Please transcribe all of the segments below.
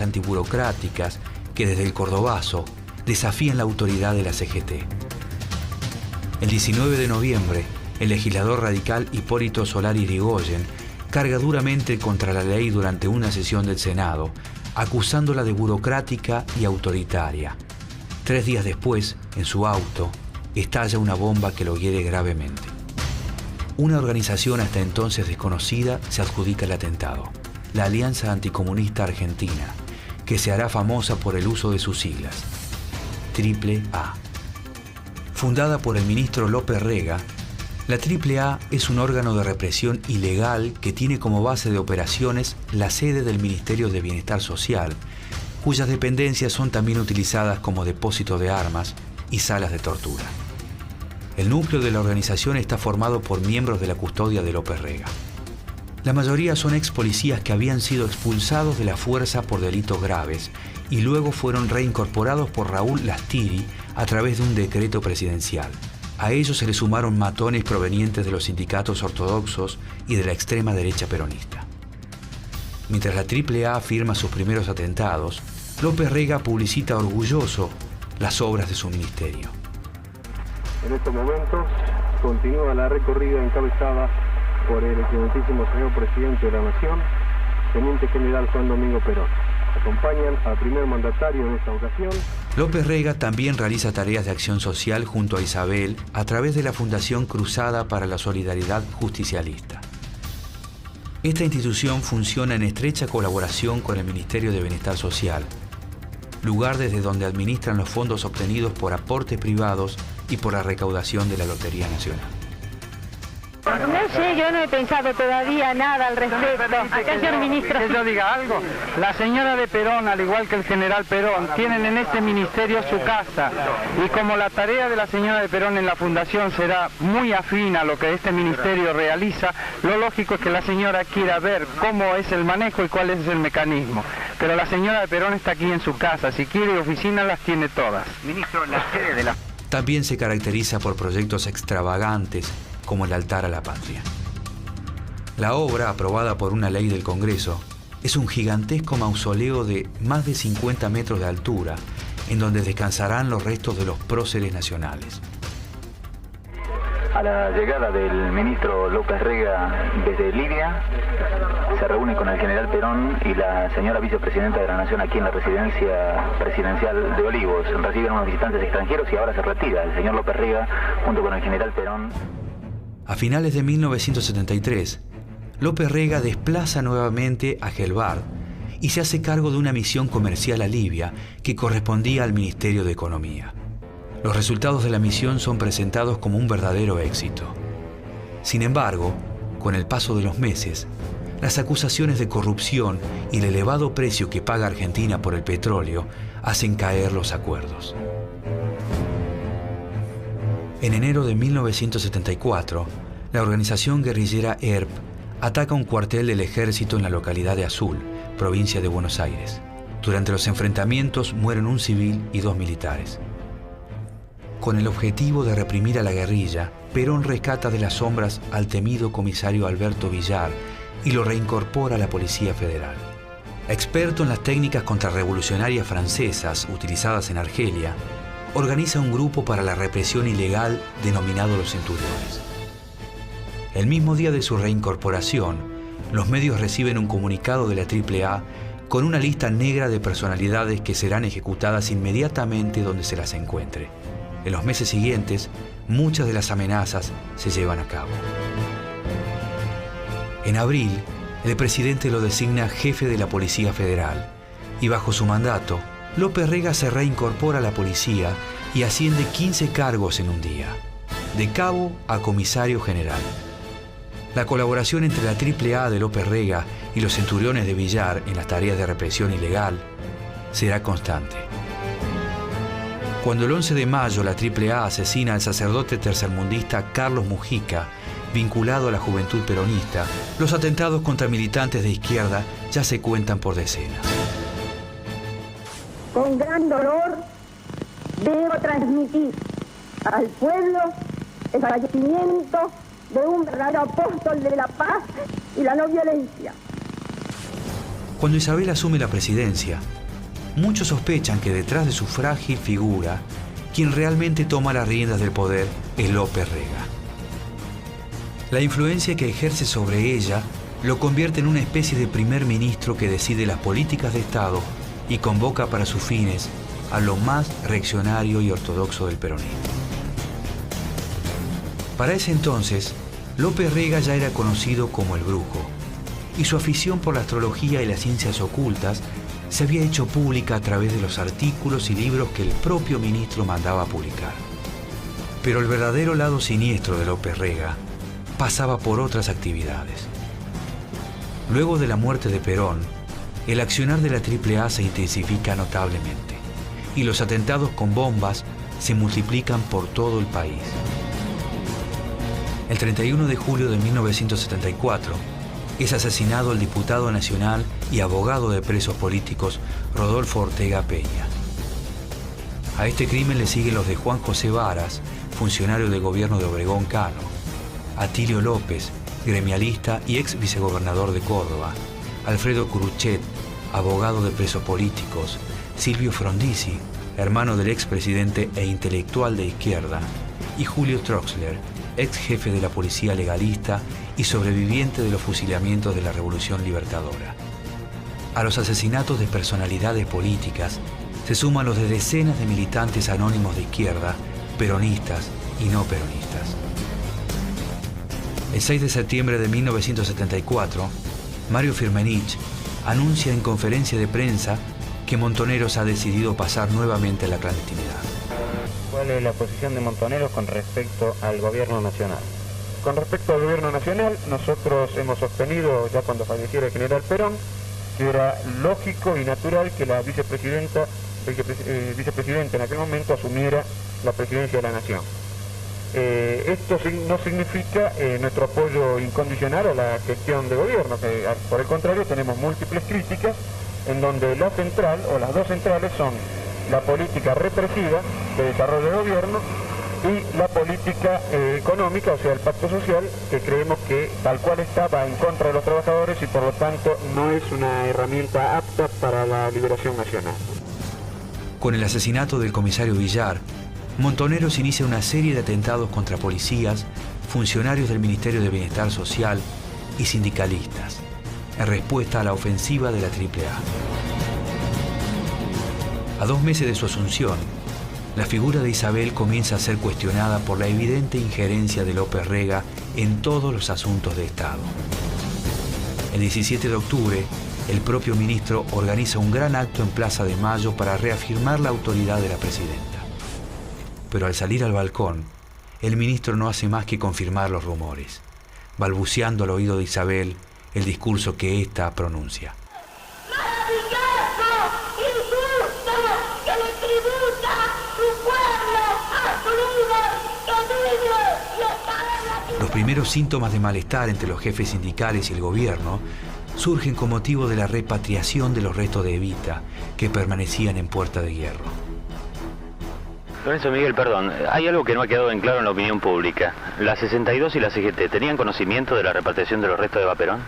antiburocráticas que desde el Cordobazo desafían la autoridad de la CGT. El 19 de noviembre, el legislador radical Hipólito Solari Irigoyen carga duramente contra la ley durante una sesión del Senado, acusándola de burocrática y autoritaria. 3 días después, en su auto, estalla una bomba que lo hiere gravemente. Una organización hasta entonces desconocida se adjudica el atentado, la Alianza Anticomunista Argentina, que se hará famosa por el uso de sus siglas, AAA. Fundada por el ministro López Rega, la AAA es un órgano de represión ilegal que tiene como base de operaciones la sede del Ministerio de Bienestar Social, cuyas dependencias son también utilizadas como depósito de armas y salas de tortura. El núcleo de la organización está formado por miembros de la custodia de López Rega. La mayoría son ex policías que habían sido expulsados de la fuerza por delitos graves y luego fueron reincorporados por Raúl Lastiri a través de un decreto presidencial. A ellos se le sumaron matones provenientes de los sindicatos ortodoxos y de la extrema derecha peronista. Mientras la AAA firma sus primeros atentados, López Rega publicita orgulloso las obras de su ministerio. En estos momentos continúa la recorrida encabezada por el excelentísimo señor presidente de la Nación, Teniente General Juan Domingo Perón. Acompañan al primer mandatario en esta ocasión. López Rega también realiza tareas de acción social junto a Isabel a través de la Fundación Cruzada para la Solidaridad Justicialista. Esta institución funciona en estrecha colaboración con el Ministerio de Bienestar Social, lugar desde donde administran los fondos obtenidos por aportes privados y por la recaudación de la Lotería Nacional. No sé, yo no he pensado todavía nada al respecto. Acá, señor ministro. Que yo diga algo. La señora de Perón, al igual que el general Perón, tienen en este ministerio su casa. Y como la tarea de la señora de Perón en la fundación será muy afín a lo que este ministerio realiza, lo lógico es que la señora quiera ver cómo es el manejo y cuál es el mecanismo. Pero la señora de Perón está aquí en su casa. Si quiere oficina, las tiene todas. Ministro, la sede de la... También se caracteriza por proyectos extravagantes como el altar a la patria. La obra, aprobada por una ley del Congreso, es un gigantesco mausoleo de más de 50 metros de altura, en donde descansarán los restos de los próceres nacionales. A la llegada del ministro López Rega desde Libia, se reúne con el general Perón y la señora vicepresidenta de la Nación aquí en la residencia presidencial de Olivos. Reciben a unos visitantes extranjeros y ahora se retira el señor López Rega junto con el general Perón. A finales de 1973, López Rega desplaza nuevamente a Gelbard y se hace cargo de una misión comercial a Libia que correspondía al Ministerio de Economía. Los resultados de la misión son presentados como un verdadero éxito. Sin embargo, con el paso de los meses, las acusaciones de corrupción y el elevado precio que paga Argentina por el petróleo hacen caer los acuerdos. En enero de 1974, la organización guerrillera ERP ataca un cuartel del ejército en la localidad de Azul, provincia de Buenos Aires. Durante los enfrentamientos mueren un civil y 2 militares. Con el objetivo de reprimir a la guerrilla, Perón rescata de las sombras al temido comisario Alberto Villar y lo reincorpora a la Policía Federal. Experto en las técnicas contrarrevolucionarias francesas utilizadas en Argelia, organiza un grupo para la represión ilegal denominado los Centuriones. El mismo día de su reincorporación, los medios reciben un comunicado de la AAA con una lista negra de personalidades que serán ejecutadas inmediatamente donde se las encuentre. En los meses siguientes, muchas de las amenazas se llevan a cabo. En abril, el presidente lo designa jefe de la Policía Federal y bajo su mandato, López Rega se reincorpora a la policía y asciende 15 cargos en un día, de cabo a comisario general. La colaboración entre la AAA de López Rega y los centuriones de Villar en las tareas de represión ilegal será constante. Cuando el 11 de mayo la AAA asesina al sacerdote tercermundista Carlos Mujica, vinculado a la Juventud Peronista, los atentados contra militantes de izquierda ya se cuentan por decenas. Con gran dolor debo transmitir al pueblo el fallecimiento de un verdadero apóstol de la paz y la no violencia. Cuando Isabel asume la presidencia, muchos sospechan que detrás de su frágil figura, quien realmente toma las riendas del poder es López Rega. La influencia que ejerce sobre ella lo convierte en una especie de primer ministro que decide las políticas de Estado y convoca para sus fines a lo más reaccionario y ortodoxo del peronismo. Para ese entonces, López Rega ya era conocido como el Brujo, y su afición por la astrología y las ciencias ocultas se había hecho pública a través de los artículos y libros que el propio ministro mandaba publicar. Pero el verdadero lado siniestro de López Rega pasaba por otras actividades. Luego de la muerte de Perón, el accionar de la AAA se intensifica notablemente y los atentados con bombas se multiplican por todo el país. El 31 de julio de 1974 es asesinado el diputado nacional y abogado de presos políticos Rodolfo Ortega Peña. A este crimen le siguen los de Juan José Varas, funcionario del gobierno de Obregón Cano, Atilio López, gremialista y ex vicegobernador de Córdoba, Alfredo Curuchet, abogado de presos políticos, Silvio Frondizi, hermano del expresidente e intelectual de izquierda, y Julio Troxler, ex jefe de la policía legalista y sobreviviente de los fusilamientos de la Revolución Libertadora. A los asesinatos de personalidades políticas se suman los de decenas de militantes anónimos de izquierda, peronistas y no peronistas. El 6 de septiembre de 1974, Mario Firmenich anuncia en conferencia de prensa que Montoneros ha decidido pasar nuevamente a la clandestinidad. ¿Cuál es la posición de Montoneros con respecto al gobierno nacional? Con respecto al gobierno nacional, nosotros hemos sostenido, ya cuando falleciera el general Perón, que era lógico y natural que la vicepresidenta en aquel momento asumiera la presidencia de la nación. Esto no significa nuestro apoyo incondicional a la gestión de gobierno, que por el contrario tenemos múltiples críticas en donde la central o las dos centrales son la política represiva de desarrollo de gobierno y la política económica, o sea, el pacto social, que creemos que tal cual está va en contra de los trabajadores y por lo tanto no es una herramienta apta para la liberación nacional. Con el asesinato del comisario Villar, Montoneros inicia una serie de atentados contra policías, funcionarios del Ministerio de Bienestar Social y sindicalistas, en respuesta a la ofensiva de la AAA. A 2 meses de su asunción, la figura de Isabel comienza a ser cuestionada por la evidente injerencia de López Rega en todos los asuntos de Estado. El 17 de octubre, el propio ministro organiza un gran acto en Plaza de Mayo para reafirmar la autoridad de la presidenta. Pero al salir al balcón, el ministro no hace más que confirmar los rumores, balbuceando al oído de Isabel el discurso que ésta pronuncia. ¡Maravilloso! ¡Injusto! ¡Que le tributa su pueblo a su líder, que vive y Los primeros síntomas de malestar entre los jefes sindicales y el gobierno surgen con motivo de la repatriación de los restos de Evita que permanecían en Puerta de Hierro. Lorenzo Miguel, perdón, hay algo que no ha quedado en claro en la opinión pública. ¿La 62 y la CGT tenían conocimiento de la repatriación de los restos de Eva Perón?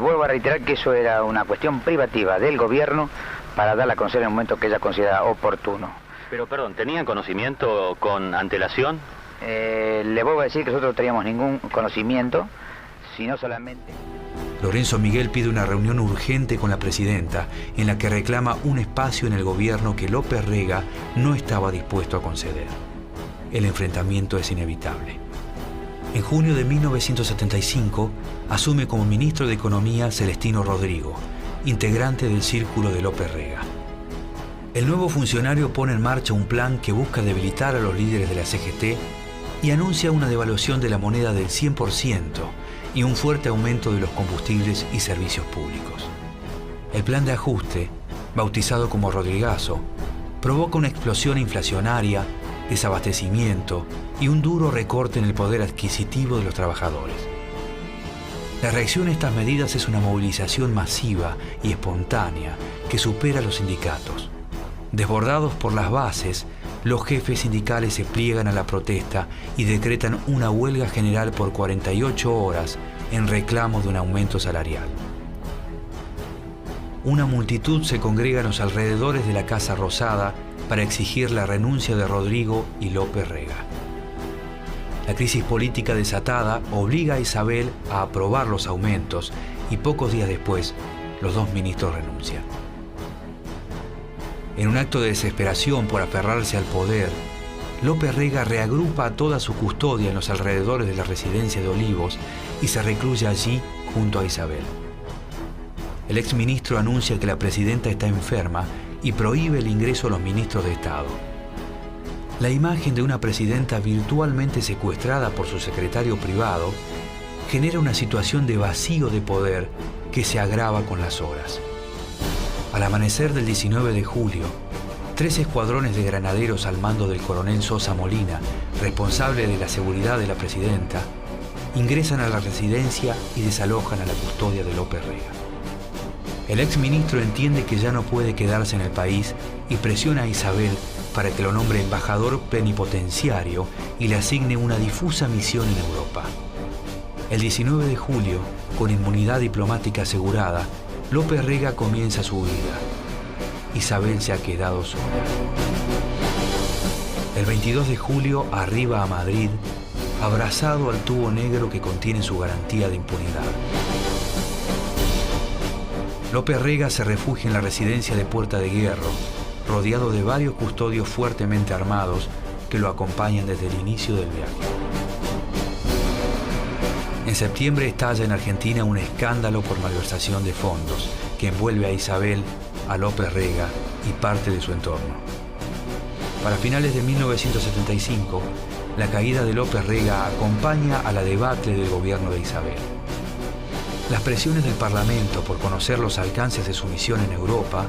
Vuelvo a reiterar que eso era una cuestión privativa del gobierno para darla a conocer en el momento que ella considera oportuno. Pero, perdón, ¿tenían conocimiento con antelación? Le vuelvo a decir que nosotros no teníamos ningún conocimiento, sino solamente... Lorenzo Miguel pide una reunión urgente con la presidenta en la que reclama un espacio en el gobierno que López Rega no estaba dispuesto a conceder. El enfrentamiento es inevitable. En junio de 1975 asume como ministro de Economía Celestino Rodrigo, integrante del círculo de López Rega. El nuevo funcionario pone en marcha un plan que busca debilitar a los líderes de la CGT y anuncia una devaluación de la moneda del 100% y un fuerte aumento de los combustibles y servicios públicos. El plan de ajuste, bautizado como Rodrigazo, provoca una explosión inflacionaria, desabastecimiento y un duro recorte en el poder adquisitivo de los trabajadores. La reacción a estas medidas es una movilización masiva y espontánea que supera a los sindicatos. Desbordados por las bases, los jefes sindicales se pliegan a la protesta y decretan una huelga general por 48 horas en reclamo de un aumento salarial. una multitud se congrega en los alrededores de la Casa Rosada para exigir la renuncia de Rodrigo y López Rega. La crisis política desatada obliga a Isabel a aprobar los aumentos y pocos días después los dos ministros renuncian. En un acto de desesperación por aferrarse al poder, López Rega reagrupa a toda su custodia en los alrededores de la residencia de Olivos y se recluye allí junto a Isabel. El exministro anuncia que la presidenta está enferma y prohíbe el ingreso a los ministros de Estado. La imagen de una presidenta virtualmente secuestrada por su secretario privado genera una situación de vacío de poder que se agrava con las horas. Al amanecer del 19 de julio, 3 escuadrones de granaderos al mando del coronel Sosa Molina, responsable de la seguridad de la presidenta, ingresan a la residencia y desalojan a la custodia de López Rega. El exministro entiende que ya no puede quedarse en el país y presiona a Isabel para que lo nombre embajador plenipotenciario y le asigne una difusa misión en Europa. El 19 de julio, con inmunidad diplomática asegurada, López Rega comienza su huida. Isabel se ha quedado sola. El 22 de julio arriba a Madrid, abrazado al tubo negro que contiene su garantía de impunidad. López Rega se refugia en la residencia de Puerta de Hierro, rodeado de varios custodios fuertemente armados que lo acompañan desde el inicio del viaje. En septiembre estalla en Argentina un escándalo por malversación de fondos que envuelve a Isabel, a López Rega y parte de su entorno. Para finales de 1975, la caída de López Rega acompaña a la debacle del gobierno de Isabel. Las presiones del Parlamento por conocer los alcances de su misión en Europa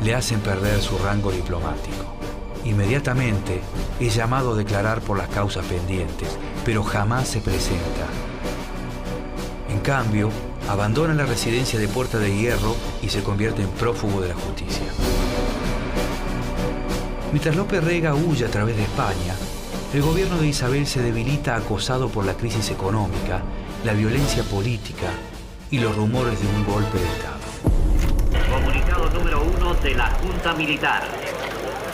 le hacen perder su rango diplomático. Inmediatamente es llamado a declarar por las causas pendientes, pero jamás se presenta. En cambio, abandona la residencia de Puerta de Hierro y se convierte en prófugo de la justicia. Mientras López Rega huye a través de España, el gobierno de Isabel se debilita acosado por la crisis económica, la violencia política y los rumores de un golpe de Estado. Comunicado número 1 de la Junta Militar.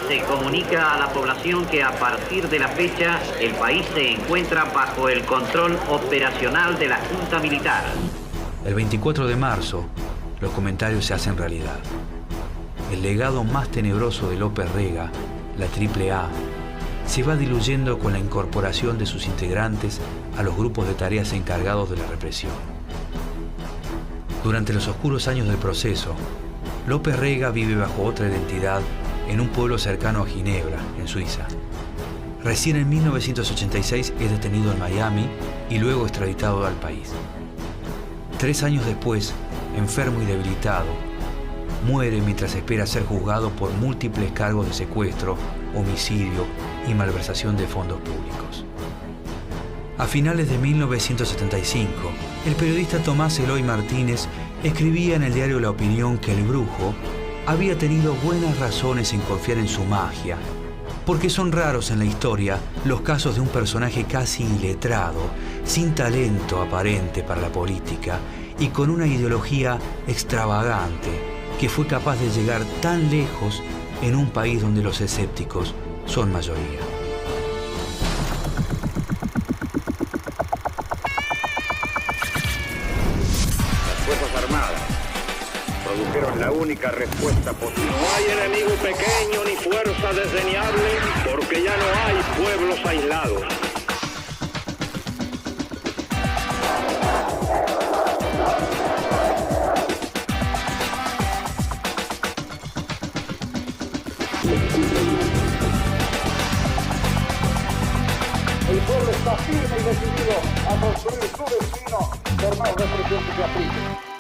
Se comunica a la población que a partir de la fecha el país se encuentra bajo el control operacional de la Junta Militar. El 24 de marzo, los comentarios se hacen realidad. El legado más tenebroso de López Rega, la AAA, se va diluyendo con la incorporación de sus integrantes a los grupos de tareas encargados de la represión. Durante los oscuros años del proceso, López Rega vive bajo otra identidad en un pueblo cercano a Ginebra, en Suiza. Recién en 1986 es detenido en Miami y luego extraditado al país. 3 años después, enfermo y debilitado, muere mientras espera ser juzgado por múltiples cargos de secuestro, homicidio y malversación de fondos públicos. A finales de 1975, el periodista Tomás Eloy Martínez escribía en el diario La Opinión que el brujo había tenido buenas razones en confiar en su magia, porque son raros en la historia los casos de un personaje casi iletrado, sin talento aparente para la política y con una ideología extravagante que fue capaz de llegar tan lejos en un país donde los escépticos son mayoría. Produjeron la única respuesta posible. No hay enemigo pequeño ni fuerza desdeñable, porque ya no hay pueblos aislados. El pueblo está firme y decidido a construir su destino por más represión que se aplique.